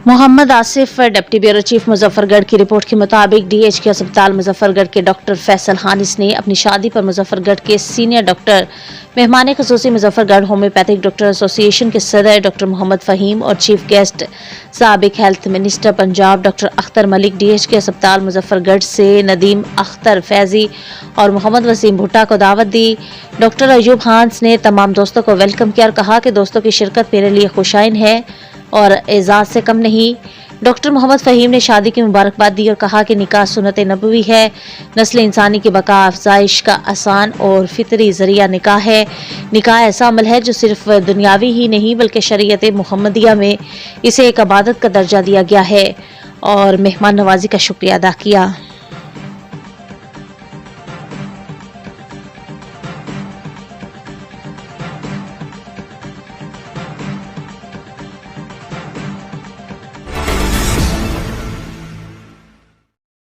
Mohammad Asif deputy bureau chief Muzaffargarh की report के मुताबिक डीएचके अस्पताल मुजफ्फरगढ़ के डॉक्टर फैसल हानिस ने अपनी शादी पर मुजफ्फरगढ़ के सीनियर डॉक्टर मेहमान खसूसी मुजफ्फरगढ़ होम्योपैथिक डॉक्टर एसोसिएशन के सदर डॉक्टर मोहम्मद फहीम और चीफ गेस्ट साबिक health minister Punjab doctor Akhtar Malik, DHK अस्पताल मुजफ्फरगढ़ से नदीम अख्तर फैजी और मोहम्मद वसीम भुट्टा को दावत दी। डॉक्टर अयूब हांस ने तमाम दोस्तों को वेलकम किया और कहा कि दोस्तों की शिरकत मेरे लिए खुशाइन है और एजाज से कम नहीं। डॉक्टर मोहम्मद फहीम ने शादी की मुबारकबाद दी और कहा कि निकाह सुन्नत नबवी है, नस्ल इंसानी की बका अफजाइश का आसान और फितरी जरिया निकाह है। निकाह ऐसा अमल है जो सिर्फ दुनियावी ही नहीं बल्कि शरीयत मुहम्मदिया में इसे एक इबादत का दर्जा दिया गया है और मेहमान नवाजी का शुक्रिया अदा किया।